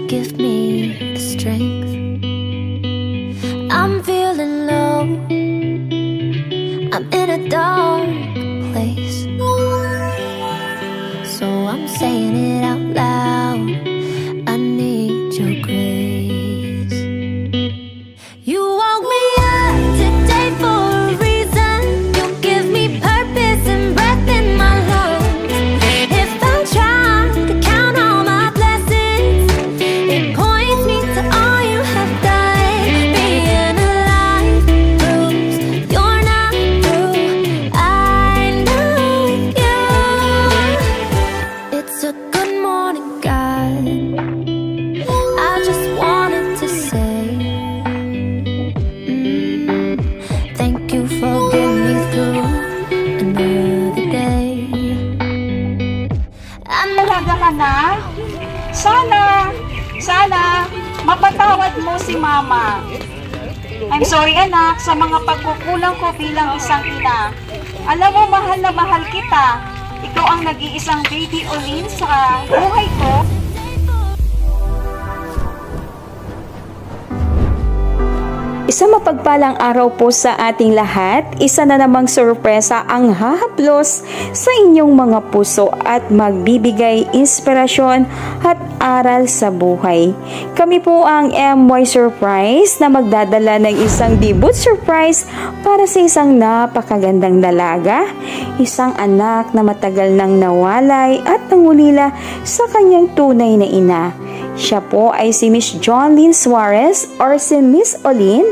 give me the strength. I'm feeling low, I'm in a dark place, so I'm saying it out loud. I need your grace. You woke me up today for a reason. You give me purpose and breath in my lungs. If I try to count all my blessings, it points me to all you have done. Being alive proves you're not through. I know you. It's a good morning, God. I just wanted to say thank you for getting me through another day. Talaga ka na? Sana, mapatawad mo si Mama. I'm sorry anak sa mga pagkukulang ko bilang isang ina. Alam mo, mahal na mahal kita. Ikaw ang nag-iisang baby Olin sa buhay ko. Isang mapagpalang araw po sa ating lahat. Isa na namang sorpresa ang hahaplos sa inyong mga puso at magbibigay inspirasyon at aral sa buhay. Kami po ang MY Surprise na magdadala ng isang debut surprise para sa isang napakagandang dalaga, isang anak na matagal nang nawalay at nangulila sa kanyang tunay na ina. Siya po ay si Miss Jonlyn Suarez or si Miss Olin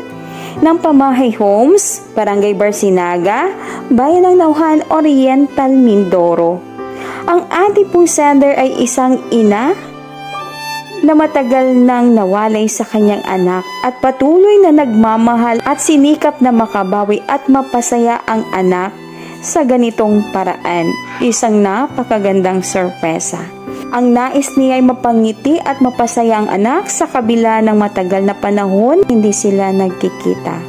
ng Pamahay Homes, Barangay Barcinaga, Bayan ng Nauhan, Oriental, Mindoro. Ang ating pong sender ay isang ina na matagal nang nawalay sa kanyang anak at patuloy na nagmamahal at sinikap na makabawi at mapasaya ang anak sa ganitong paraan. Isang napakagandang sorpresa. Ang nais niya ay mapangiti at mapasaya ang anak sa kabila ng matagal na panahon hindi sila nagkikita.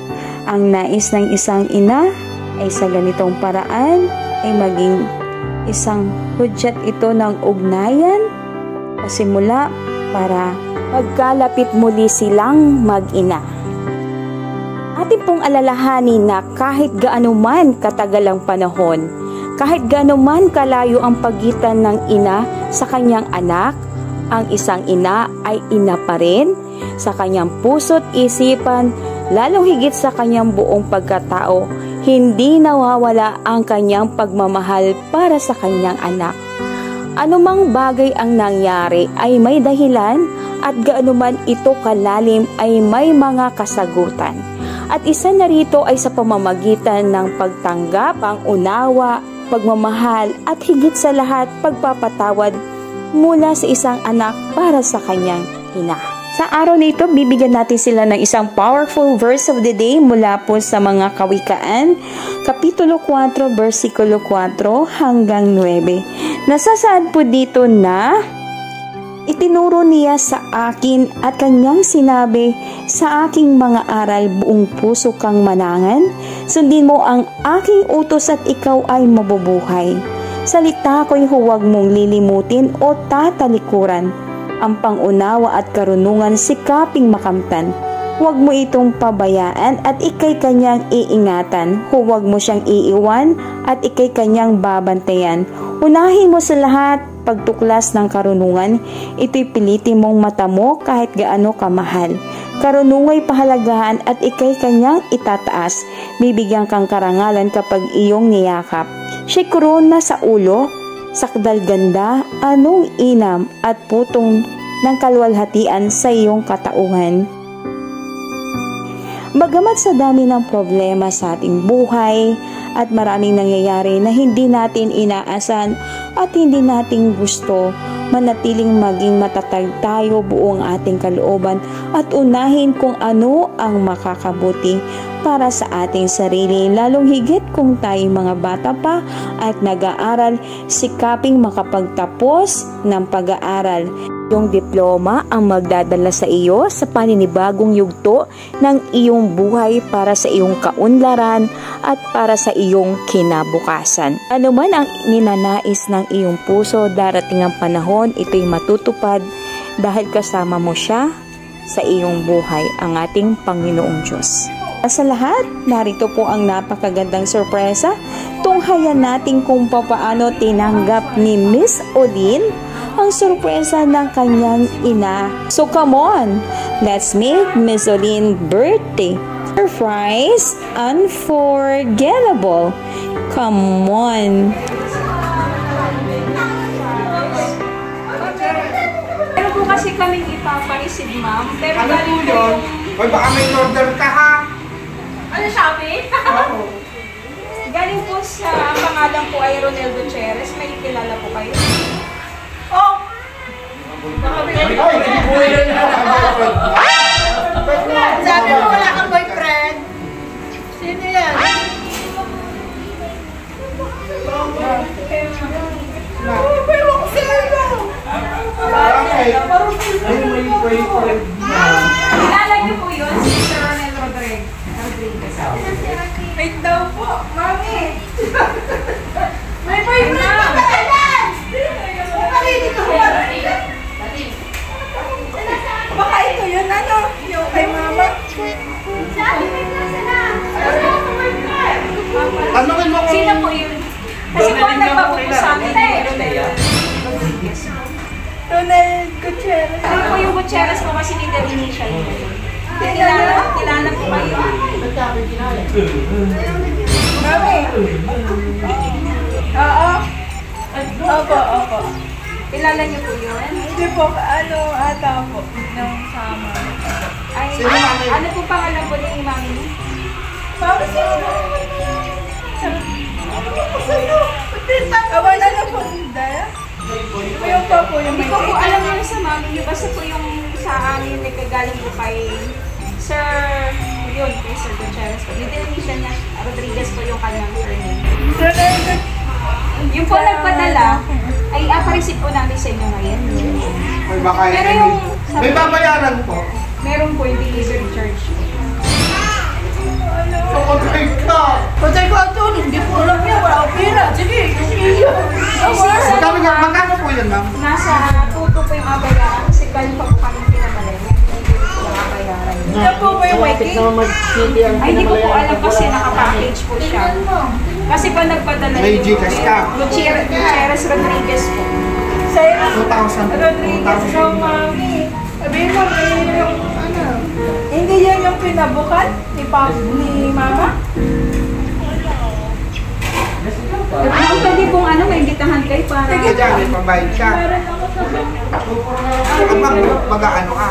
Ang nais ng isang ina ay sa ganitong paraan ay maging isang hudyat ito ng ugnayan pasimula para magkalapit muli silang mag-ina. Atin pong alalahanin na kahit gaano man katagal ang panahon, kahit gaano man kalayo ang pagitan ng ina sa kanyang anak, ang isang ina ay ina pa rin sa kanyang puso't isipan, lalong higit sa kanyang buong pagkatao. Hindi nawawala ang kanyang pagmamahal para sa kanyang anak. Anumang bagay ang nangyari ay may dahilan at gaano man ito kalalim ay may mga kasagutan. At isa na rito ay sa pamamagitan ng pagtanggap, ang unawa, pagmamahal at higit sa lahat pagpapatawad mula sa isang anak para sa kanyang ina. Sa araw na ito, bibigyan natin sila ng isang powerful verse of the day mula po sa mga Kawikaan, Kapitulo 4, versikulo 4 hanggang 9. Nasasaad po dito na itinuro niya sa akin at kanyang sinabi, sa aking mga aral buong puso kang manangan, sundin mo ang aking utos at ikaw ay mabubuhay. Salita ko'y huwag mong lilimutin o tatalikuran. Ang pangunawa at karunungan sikaping makamtan. Huwag mo itong pabayaan at ikay kanyang iingatan. Huwag mo siyang iiwan at ikay kanyang babantayan. Unahin mo sa lahat pagtuklas ng karunungan, ito'y pilitin mong mata mo kahit gaano kamahal. Karunungay pahalagahan at ikay kanyang itataas. Bibigyan kang karangalan kapag iyong niyakap. Siya'y korona sa ulo, sakdal ganda, anong inam at putong ng kalwalhatian sa iyong katauhan. Bagamat sa dami ng problema sa ating buhay at maraming nangyayari na hindi natin inaasahan at hindi natin gusto, manatiling maging matatag tayo buong ating kalooban at unahin kung ano ang makakabuti para sa ating sarili, lalong higit kung tayo mga bata pa at nag-aaral, sikaping makapagtapos ng pag-aaral. Yung diploma ang magdadala sa iyo sa paninibagong yugto ng iyong buhay para sa iyong kaunlaran at para sa iyong kinabukasan. Ano man ang ninanais ng iyong puso, darating ang panahon, ito'y matutupad dahil kasama mo siya sa iyong buhay, ang ating Panginoong Diyos. Sa lahat, narito po ang napakagandang sorpresa. Tunghayan natin kung paano tinanggap ni Miss Olin ang sorpresa ng kanyang ina. So come on, let's make Miss Olin birthday surprise unforgettable. Come on. Pero po kasi kaming ipapa-receive, ma'am. Pero Ano po galing po yun? yung... Hoy, baka may order ka ha? Ano, Shopee? Oo. Galing po sa pangalan po ay Ronel Gutierrez. May kilala po kayo? Oh! Ay, hindi po yun. Sabi mo wala kang boyfriend. Sino yan? Pero ako sino? Bakit? Ay, may boyfriend na. Kilala niyo po yun, si Sir Ronel Rodriguez. Wait daw po, mami. May boyfriend ka ba yan? Parinig ko ba? Baka ito yun, ano? Yung kay mama. Tanungin mo kung... Sino po yun? Kasi po ang nagpabuto sa amin ni Ronel Rodriguez. Ronel Gutierrez. Ano po yung Gutierrez po kasi middle initial po yun. Kilala po kayo. Mami. Oo. Opo. Kilala niyo po yun? Hindi po, ano ata po, nung sama. Ay, Sino mami? ano po pangalan po ni mami? Mami, sino? Awan na lang po, hindi. Yung pa po, yung Hindi ko po alam yun sa mami niyo. Basta po yung sa amin, nagkagaling po kay Sir, yun, kay Sir Gutierrez po. Middle initial na Rodriguez po yung kanyang surname. Yung po nagpadala, ay aparisip po namin sa inyo ngayon. Ay, baka Pero yun. yung... May babayaran po. Meron po yung delivery charge. So, contract ka. Patay ko ito, hindi po alam niya, wala akong pera. Sige, iyo. Magkano po yun, ma'am? Nasa tuto po yung abayaran kasi galing pa po kami pinamalaya. Hindi po yung abayaran. Yan po ba yung Mikey? Ay, hindi ko po alam kasi nakapackage po siya. Kasi pa nagpadala May Gcash ka. Gutierrez Rodriguez po. Sa'yo na. 2,000. Rodriguez, so mami. Sabihin mo, yung ano? Hindi yan yung pinabukan ni Mama? Kung pwede pong ano, may imbitahan kayo para... Sige dyan, may pambayad ka. Meron ako sa Mag-ano ka.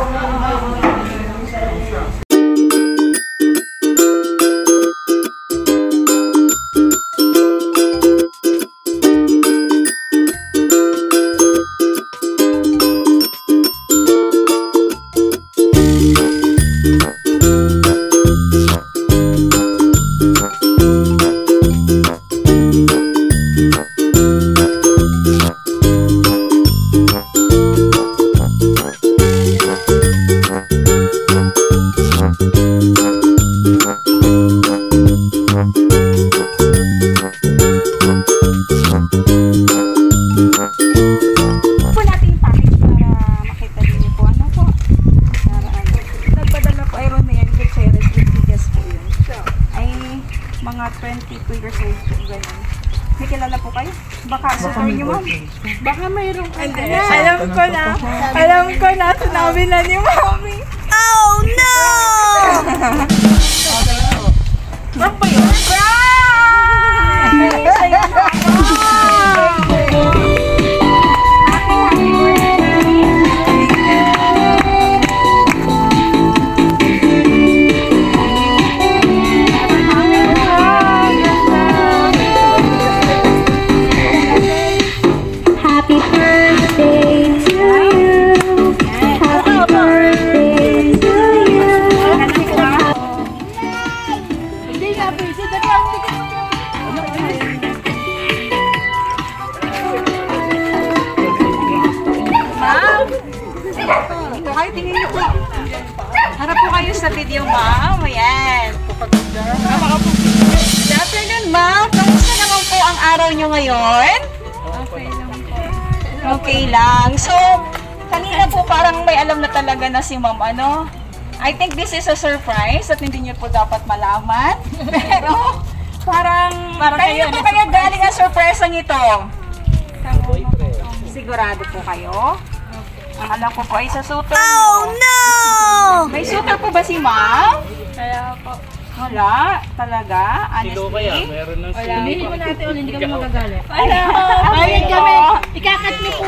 mga 22 years old po, ganun. May kilala po kayo? Baka susunod niyo, ma'am. Baka mayroong Alam ko na, sinabi na ni Mami. Oh, no! Ma'am po yun? Sa'yo na kayo, tingin niyo po. Harap po kayo sa video, ma'am. Ayan. Good afternoon, ma'am. Kamusta naman po ang araw niyo ngayon? Okay lang po. Okay lang. So, Kanina po parang may alam na talaga na si ma'am, ano? I think this is a surprise at hindi niyo po dapat malaman. Pero parang kanina po kaya galing ang surpresang ito. Sigurado po kayo? Ang alam ko po ay sa suitor. Oh no! May suitor po ba si ma'am? Kaya po. Wala, talaga? Honestly? Meron ng Sabihin mo natin ulit, hindi kami magagalit. Ayun kami. Ikakat niyo po.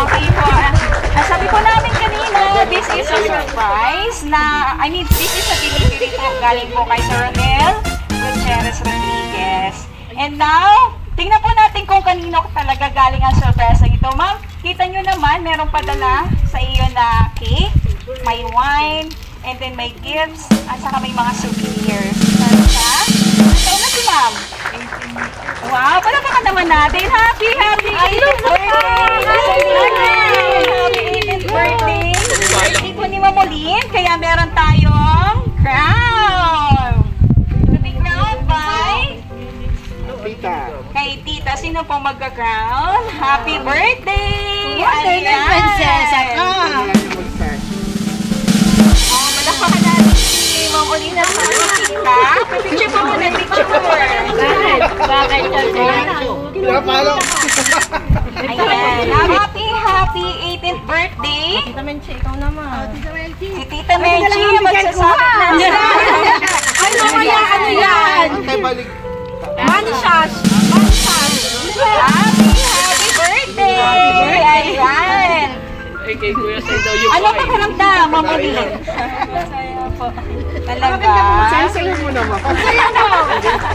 Okay po. Sabi po namin kanina, this is a surprise na, this is a delivery po galing po kay Sir Ronel Gutierrez Rodriguez. And now, tingnan po natin kung kanino talaga galing ang surprise ito. Ma'am, kita nyo naman, meron padala sa iyo na cake, may wine, and then may gifts, at saka may mga souvenirs. Ano siya? Ito na si ma'am. Wow, palapakan naman natin. Happy 18th birthday! Happy 18th birthday! Birthday po ni Mamolin, kaya meron tayong crown. To be crowned by Tita. kay Tita. Sino po magka-crown? Happy birthday! Ayan. Prinsesa ka. Malakpakan natin si Ma'am Olin at sa Tita. Picture po muna, picture. Bakit Ayan. Happy 18th birthday! Tita Menchi, ikaw naman. Si Tita Menchi, magsasabi na. Ano yan? Balik. Money shot. Happy birthday! Ayan. Eh, kay Kuya Sai daw yung Ano pa karamdam, Ma'am Olin? Masaya po. Talaga? Sayo mo naman.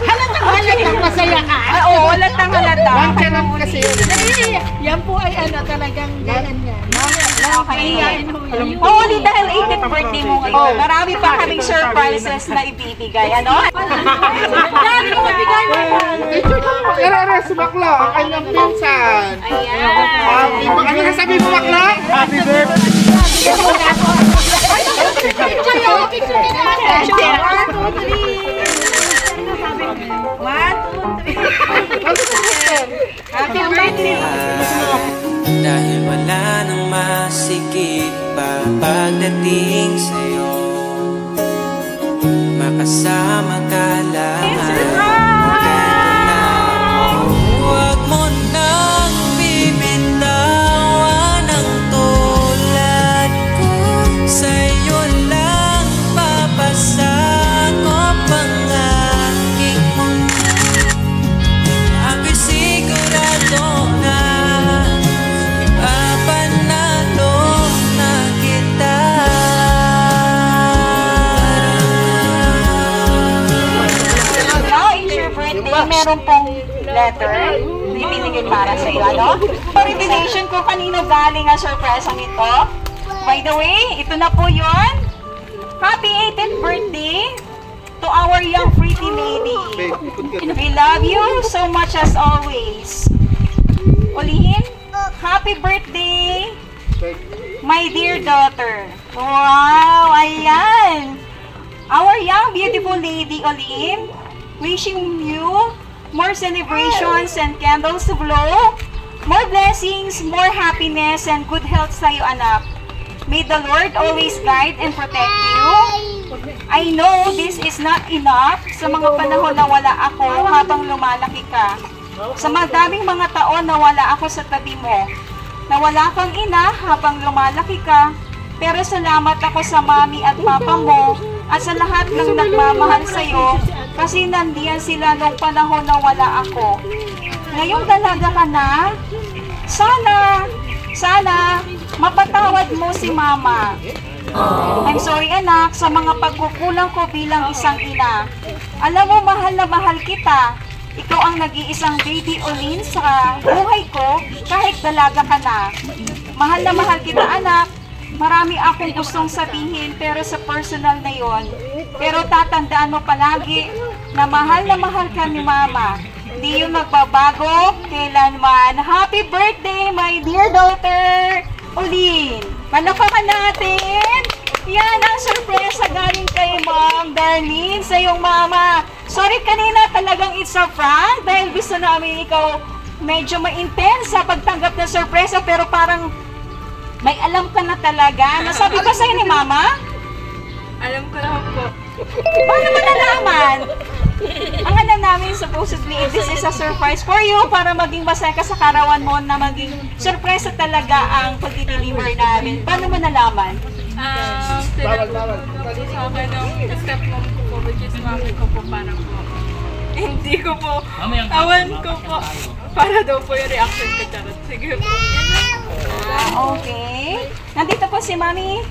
Halatang masaya ka. Oo, halatang halata. Charot kasi yun. Yan po ay talagang ganan yan. Okay. Holy, dahil 18th birthday mo ngayon, marami pa kaming surprises na ibibigay. Ano? Dami ko mabigay mo pa. Erara, si Bakla, ang kanyang pinsan. Ayan. Ano nasabi mo, Bakla? Happy birthday. Picture din natin. 1, 2, 3. Happy birthday. Dahil wala nang masigit pa pagdating sa'yo, makasama ka lang. Huwag mo nang bibitawan ang tulad ko. Sa'yo lang papasakop ang aking mundo. Ako'y sigurado na ipapanalo na kita. Now, it's your birthday. Meron pong letter ibinigay para sa iyo, ano? Revelation ko kanino galing ang surprise ang ito. By the way, ito na po yun. Happy 18th birthday to our young pretty lady. We love you so much as always. Olin, happy birthday, my dear daughter. Wow, ayan. Our young beautiful lady, Olin, wishing you more celebrations and candles to blow, more blessings, more happiness, and good health sa'yo, anak. May the Lord always guide and protect you. I know this is not enough sa mga panahon na wala ako habang lumalaki ka. Sa madaming mga taon na wala ako sa tabi mo, na wala kang ina habang lumalaki ka, pero salamat ako sa mami at papa mo at sa lahat ng nagmamahal sa'yo kasi nandiyan sila nung panahon na wala ako. Ngayong dalaga ka na, sana, mapatawad mo si mama. I'm sorry anak sa mga pagkukulang ko bilang isang ina. Alam mo, mahal na mahal kita. Ikaw ang nag-iisang baby Olin sa buhay ko kahit dalaga ka na. Mahal na mahal kita anak. Marami akong gustong sabihin pero sa personal na yon. Pero tatandaan mo palagi na mahal ka ni mama. Di yun magbabago kailanman. Happy birthday, my dear daughter, Olin! Palakpakan natin! Yan ang sorpresa galing kay Ma'am Darlene sa iyong mama. Sorry kanina talagang it's a prank dahil gusto namin ikaw medyo ma-intense sa pagtanggap ng sorpresa pero parang May alam ka na talaga. Nasabi ba sa'yo ni Mama? Alam ko na po. Paano mo nalaman? Ang alam namin, supposedly, this is a surprise for you para maging masaya ka sa karawan mo na maging surprise talaga ang pag-deliver namin. Paano mo nalaman? Tinatulog po sa akin ng stepmom ko po, which is mami ko po, parang po. Hindi ko po, awan ko po. Para daw po yung reaction ko, charot. Sige po. Okay. Nandito po si Mami.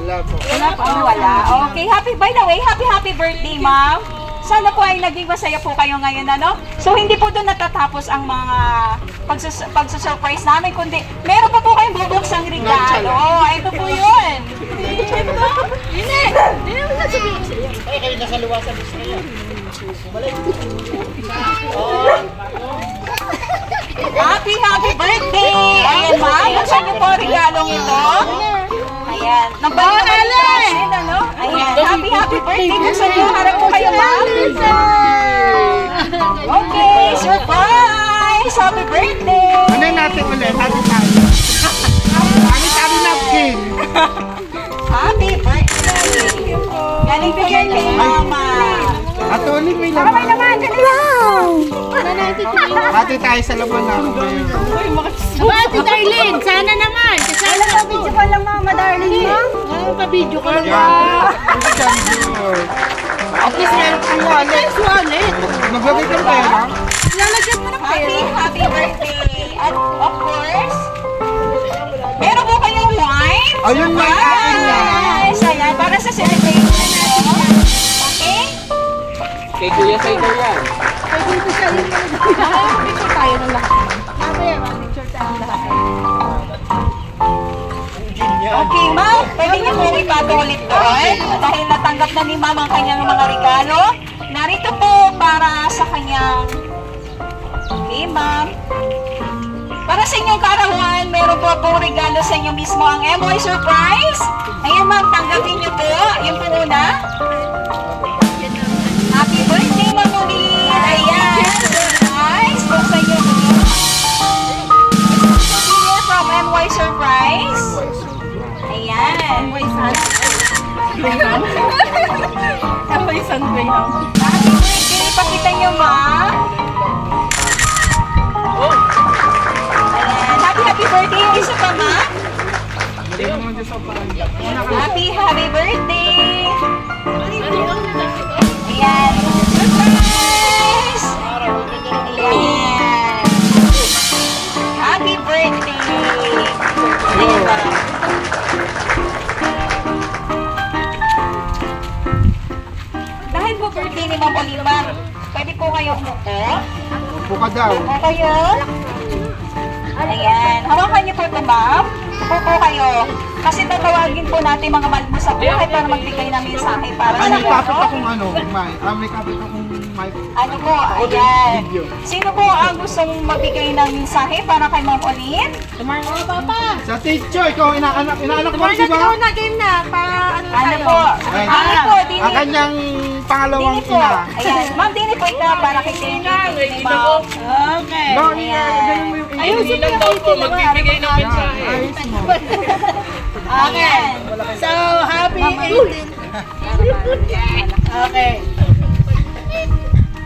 Wala po. Wala po. Wala. Okay. By the way, happy birthday, Ma'am. Sana po ay naging masaya po kayo ngayon, ano? So, hindi po doon natatapos ang mga pagsusurprise namin, kundi meron pa po kayong bubuksang regalo. Ito po yun. Ay, kayo nasa luwasan gusto niyo. Happy birthday! Ayan, Ma'am. Saan niyo po ang regalong ito? Ayan. Nabalik ano? Ayan. Happy birthday. Buksan niyo. Harap po kayo, Ma'am. Okay. Surprise! Happy birthday! Ano natin ulit? Happy tayo. Happy napkin. Happy birthday! Galing bigay kay Mama. At ulit may laman. May naman. Wow! Hati tayo sa laban namin ngayon. Ate Darlene, sana naman. Kasama na video ko lang Mama Darlene, ma. Pa-video ko lang. At least meron kang wallet. Naglagay ka pera? Lalagyan mo ng pera. Happy birthday! At of course, meron po kayong wine. Ayun may akin na. Yes! Ayan, para sa celebration natin. Okay? Kay Kuya Sai daw yan. Picture tayo ng lahat. Mamaya, picture tayo ng lahat. Okay, Ma'am. Pwede niyo po ipatulit doon. Dahil natanggap na ni Ma'am ang kanyang mga regalo. Narito po para sa kanyang... Okay, Ma'am. Para sa inyong karawan, meron po po regalo sa inyo mismo ang MY Surprise. Ayan, Ma'am. Tanggapin niyo po. Yung po una. Happy birthday, Ma'am Ulit. Ayan. Surprise. Po sa inyo po. Souvenir from MY Surprise. Ayan. Amoy sunbay lang. Happy birthday. Pakita niyo, Ma'am. Ayan. Happy birthday. Yung isa pa, Ma'am. Happy birthday. Ayan. Surprise! Ayan. Happy birthday. Ayan ba? Dahil po birthday ni Ma'am Oliva, pwede po kayo umupo. Upo ka daw. Upo kayo. Ayan. Hawakan niyo po ito, Ma'am. Upo po kayo. Kasi tatawagin po natin mga mahal mo sa buhay para magbigay ng mensahe para sa May iyo. kapit akong mic. May kapit akong mic. Ano po? Ayan. Sino po ang gustong magbigay ng mensahe para kay Ma'am Olin? Sa teacher, ikaw inaanak mo si ba? na game na. Para Ano po? Ay. Dini po, Dini. Ang kanyang pangalawang Dini po. ina. Ayan. Ma'am, Dini po ito para kay Dini. Ma'am. Okay. No, ganun mo yung Ayusin mo Lang yung daw po, ito, diba? magbibigay ng mensahe. ayos mo. Okay. So, happy 18th. Okay.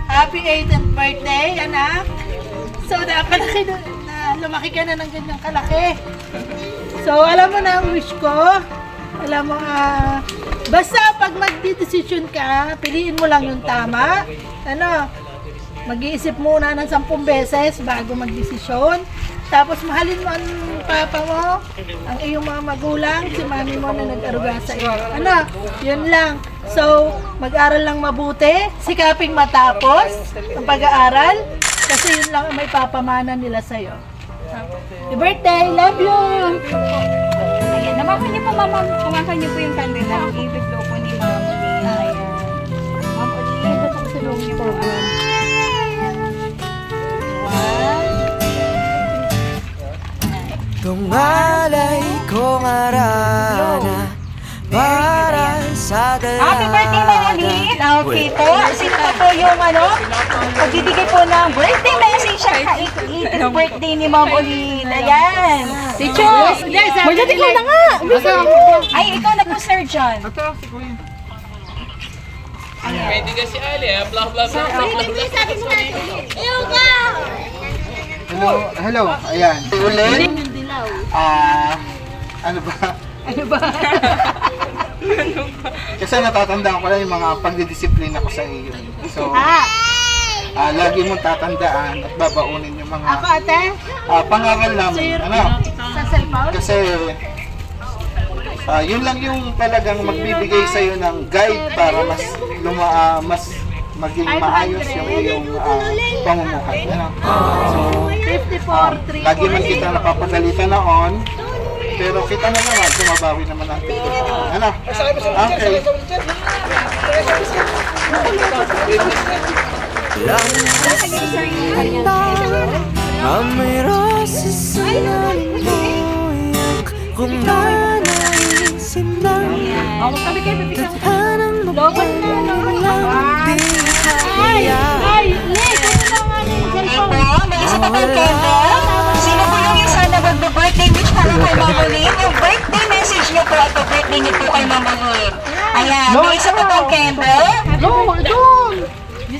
Happy 18th birthday, anak. So, napalaki na lumaki ka na ng ganyang kalaki. So, alam mo na ang wish ko. Alam mo, basta pag magdi-decision ka, piliin mo lang yung tama. Ano, mag-iisip muna ng 10 beses bago magdesisyon. Tapos mahalin mo ang papa mo, ang iyong mga magulang, si mami mo na nag-aruga sa iyo. Ano, yun lang. So, mag-aral lang mabuti, sikaping matapos ang pag-aaral, kasi yun lang ang may papamana nila sa iyo. Happy birthday! Love you! Ayan. Namakan niyo po, Ma'am. Kumakan niyo po yung kandila. I-blow po ni Ma'am Olin. Ayan. Ma'am Olin, ito po sa niyo po. Tungalay kong arana para sa dalaga. Happy birthday, Ma'am Olin. Okay po. Sino pa po yung magbibigay po ng birthday message kasi siya ka-80th birthday ni Ma'am Olin. Ayan. Teacher! Magdati ko na nga! Ay, ikaw na po, Sir John. Pwede ka si Ali, ha? Blah, blah, blah, blah, blah, blah. Hello, ayan. Ulit? Ano ba? Kasi natatandaan ko lang yung mga pagdidisiplina ko sa iyo. So, lagi mong tatandaan at babaunin yung mga Ako, ate? pangaral namin. Ano? Sa cellphone? Kasi yun lang yung talagang magbibigay sa iyo ng guide para mas maging maayos yung iyong pamumuhay. Ano? So, 54, 3, lagi man kita napapagalitan noon, pero kita na naman, tumabawi naman natin. Ano? Okay. Amoy roses na lumuyang kung nanaisin lang tadhanang mapalang di kaya. May isa pa bang candle? Sino po yung isa na mag-birthday wish para kay Ma'am Olin? Yung birthday message niyo po at birthday niyo po kay Ma'am Olin. Ayan, may isa pa bang candle? No, doon!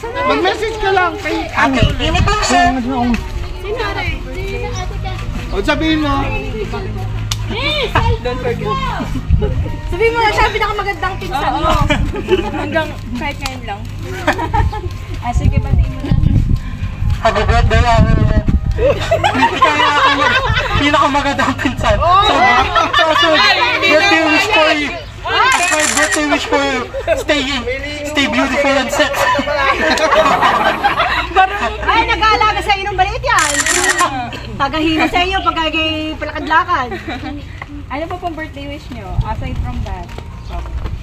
Mag-message ka lang kay... Okay, dini po sir. O sabihin mo. Sabihin mo na siya, pinakamagandang pinsan mo. Hanggang kahit ngayon lang. Sige, batiin mo na. Happy birthday, Amin. Pinakamagandang pinsan. So, birthday wish for you. My birthday wish for you. Stay beautiful and sexy. Ay, nag-aalaga sa inyo ng baliit yan. Tagahina sa inyo pag palakad-lakad. Ano po pong birthday wish niyo? Aside from that.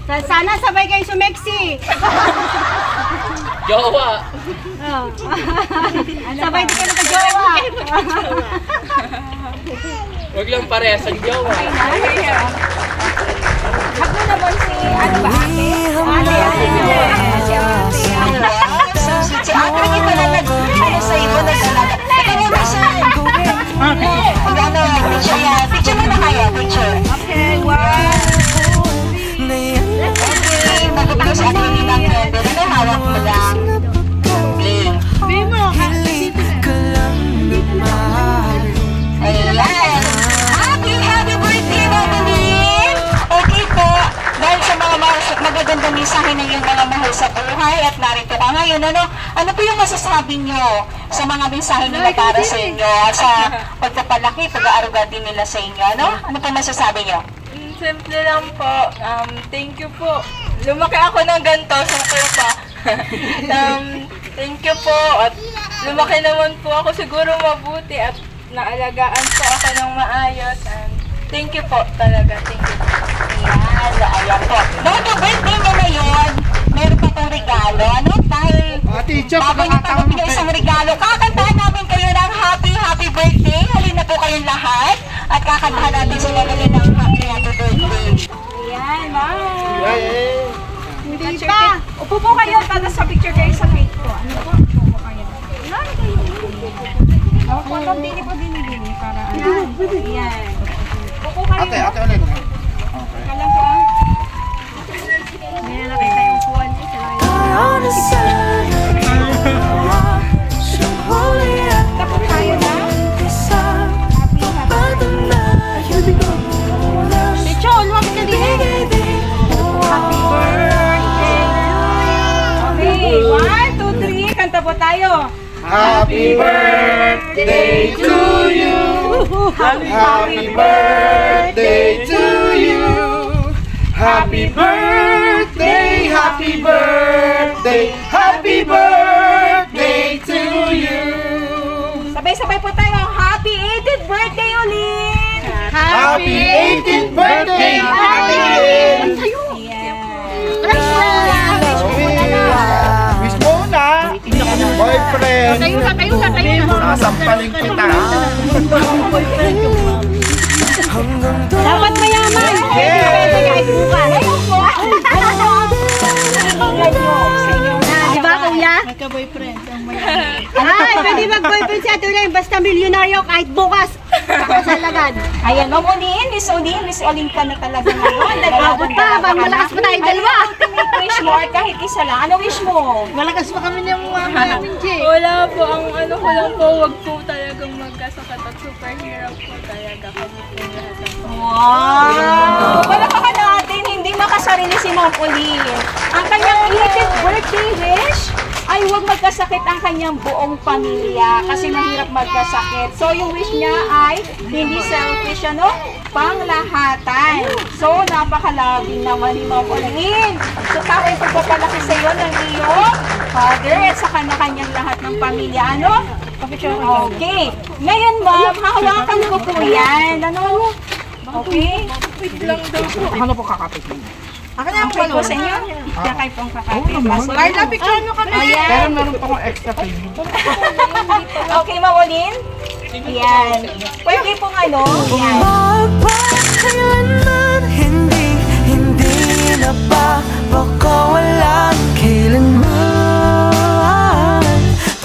Sana sabay kayo sumeksi. Jowa! Sabay di kayo nagka-jowa. Huwag lang parehas ang jowa. Ako naman si, ano ba, ate? Si ate niyo pala ano sa iyo, nag-alaga. Ito niyo ba siya? Picture mo na kaya, picture. Okay, wow. Okay, magpapalo si ate niyo ng candle. Ano hawak mo lang? Sabihin mo, Ayan. Happy birthday, Ma'am Olin! Okay po, dahil sa mga magagandang mensahe ng iyong mga mahal sa buhay at narito ka ngayon, ano po yung masasabi nyo sa mga mensahe nila para sa inyo at sa pagpapalaki, pag-aaruga din nila sa inyo, ano? Ano po masasabi nyo? Simple lang po. Thank you po. Lumaki ako ng ganito sa kupa. Thank you po. At lumaki naman po ako siguro mabuti at naalagaan po ako ng maayos. And thank you po talaga. Thank you po. Ayan po. Noong birthday mo na yun, meron pa pong regalo, ano? Dahil Teacher, bago niyo pa kami isang regalo, kakantahan namin kayo ng happy birthday. Halina po kayong lahat. At kakantahan natin sila ulit ng happy birthday. Ayan, bye! hindi pa. Upo po kayo, tapos sa picture kayo sa cake ko. Ano po? Upo po kayo. Ako po, dini po, dini. Para ano? Ayan. Upo kayo. Ate ulit. Kalang po ah. May nakita yung upuan niya. Tapos tayo na. Teacher, lumapit ka din. Happy birthday. Okay, 1, 2, 3. Kanta po tayo. Happy birthday to you. Happy birthday to you. Happy birthday, happy birthday, happy birthday to you. Sabay-sabay po tayo. Happy 18th birthday, Olin! Happy 18th birthday, Olin! Wish mo na, boyfriend. Tayo na. Sasampalin kita. Dapat mayaman. Di ba, kuya? May ka-boyfriend. Ay, Pwede mag-boyfriend si Ate Uling, basta milyonaryo kahit bukas. Kakasal agad. Ayan, Ma'am Olin, Miss Olin, Miss Olin ka na talaga ngayon. Abot pa, bang malakas pa tayong dalawa. Ultimate wish mo or kahit isa lang. Ano wish mo? Malakas pa kami ng mga namin, Jay. Wala po, ang ano ko lang po, wag po talagang magkasakit at superhero po talaga kami po lahat. Wow! Palakpakan natin, hindi makasarili si Ma'am Olin. Ang kanyang 80th birthday wish ay huwag magkasakit ang kanyang buong pamilya kasi mahirap magkasakit. So yung wish niya ay hindi selfish, ano? Panglahatan. So napakalabing naman ni Ma'am Olin. So tayo pagpapalaki sa iyo ng iyong father at sa kanya-kanyang lahat ng pamilya, ano? Okay. Ngayon, Ma'am, hahawakan ko po yan. Ano? Okay? Wait lang daw po. Ano po kakapit mo? Ako na okay po sa inyo. Kaya kayo pong kakapit. Marla, picture nyo kami. Pero meron pa akong extra page. Okay, Ma'am Olin? Ayan. Pwede pong ano? Ayan. Magpakailanman hindi na ba baka walang kailanman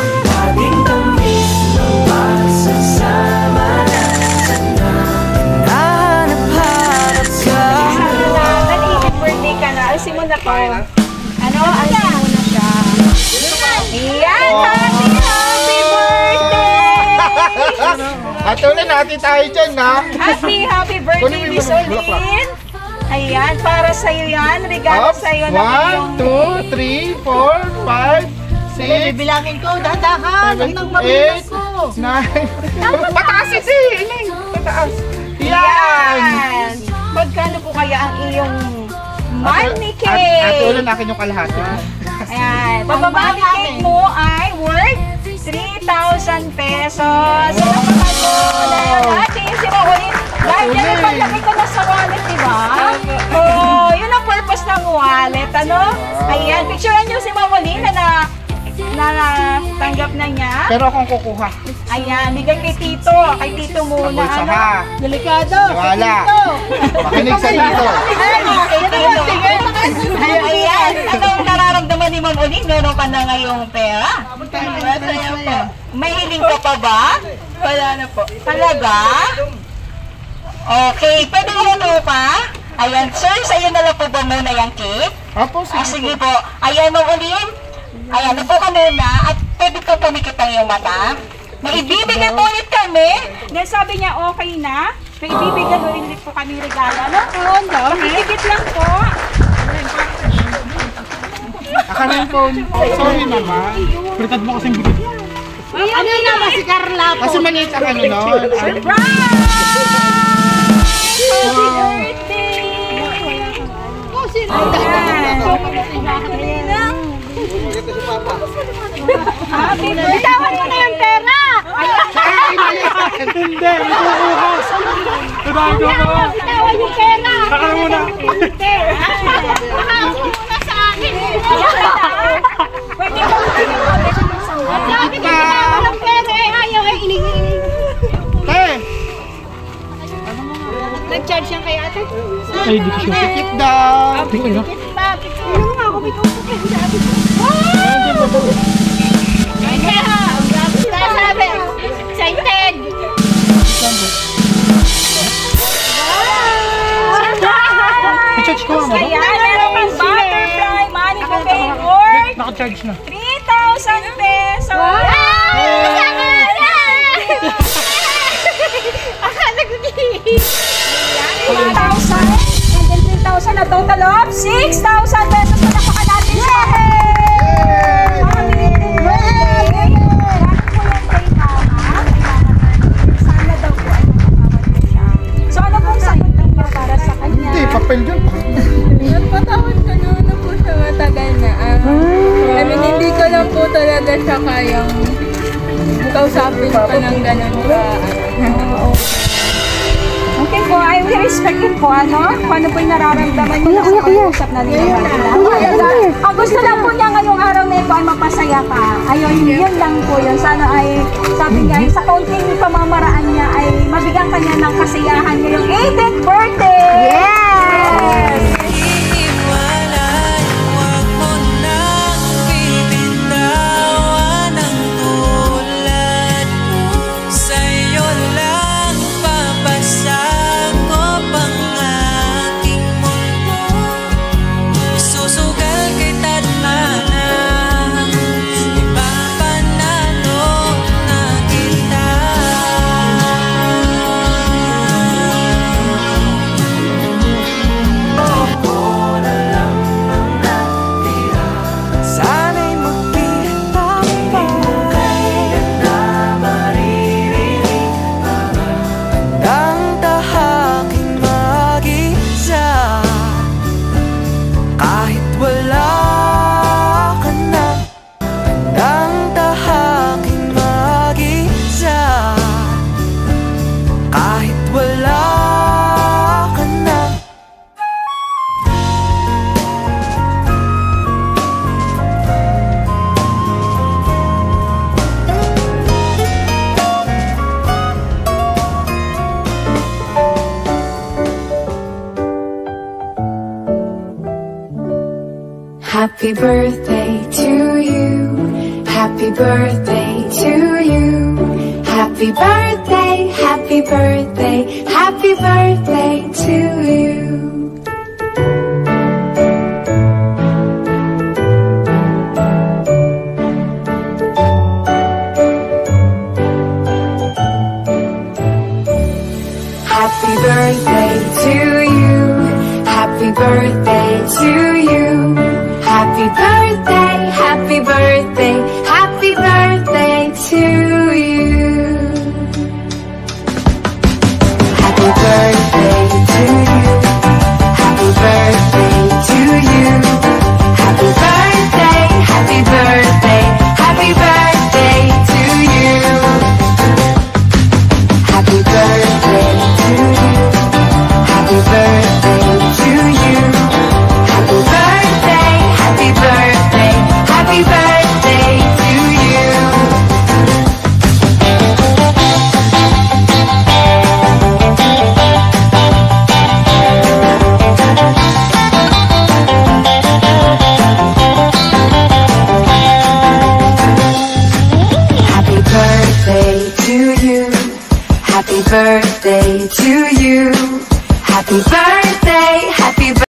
ang laging tamis ng pagsasama sana hinahanap-hanap ka. Nag-iipit birthday ka na. Alisin mo na to. Ano? Alisin mo na siya. Ayan! Happy birthday! At ulit natin tayo dyan, ha? Happy birthday, Miss Olin! Ayan, para sa'yo yan. Regalo sa'yo na iyong... 1, 2, 3, 4, 5, 6, Bibilangin ko, dahan-dahan. Ang nang 7, mabilang 8, ko. 9. Pataas ito eh! Pataas. Yan! Yan! Magkano po kaya ang iyong money cake? At ulit akin yung kalahati. Ayan, pababali cake mo ay worth 3,000 pesos. So, napakagod. At si Ma'am Olin, dahil yan ang paglagay ko na sa wallet, diba? Oh, yun ang purpose ng wallet, ano? Ayan, picturean niyo si Ma'am Olin na tanggap na niya. Pero akong kukuha. Ayan, bigay kay Tito. Kay Tito muna, Bulsa ano? ha. Delikado. Wala. Makinig sa dito. Ayan, anong nararamdaman ni Ma'am Olin? Meron ka na ngayong pera? May hiling ka pa ba? Wala na po. Talaga? Okay, pwede mo pa? Ayan, sir, sa'yo na lang po ba muna yung cake? Apo, Sige po. Ayan, Ma'am Olin. Ayan, upo ka muna at pwede ko pumikit ang iyong mata. Maibibigay po ulit kami. Dahil sabi niya okay na. Maibibigay ulit po kami regalo. Ano? Pakikit lang po. Akarin po. Sorry naman. Pritad mo kasing bigit. Ano naman si Carla po? Kasi maliit ang ano nun. Surprise! Happy birthday! Oh, sino? Happy birthday! Bitawan mo na yung pera! Hindi, ikukuhas. Bitawan yung pera! Saka muna. Baka muna sa akin. Pwede mo Sabi ko, bitawan ng pera eh. Ayaw eh, iling-iling. Nag-charge yan kay ate? Ay, di ko siya. Pikit daw. Pikit daw. Ano nga ako, may kausap eh. Sabi ko. Ay, kaya, sabi, excited. I-charge ko mo. Ayan, meron kang butterfly money bouquet worth Naka-charge na. 3,000 pesos! Akala ko di. 3,000 and then 3,000 na total of 6,000 pesos na napaka natin siya! Happy birthday! Sana daw po ay makakawal ko siya. So ano pong sagot niyo para sa kanya? Hindi, papel yun. Nagpatawad ko na po siya matagal na. I mean, hindi ko lang po talaga siya kayang kausapin pa ng ganun ka. Okay po, I will respect it po, ano? Kung ano po yung nararamdaman niyo sa pag-uusap na nila. Ang gusto lang po niya ngayong araw na ito ay mapasaya ka. Ayun, yun lang po yun. Sana ay, sabi niya, sa kaunting pamamaraan niya ay mabigyan ka niya ng kasiyahan ngayong 80th birthday! Yes! Iwalay, huwag mo nang bibitawan ang kulay. Happy birthday to you. Happy birthday to you. Happy birthday, happy birthday, happy birthday to you.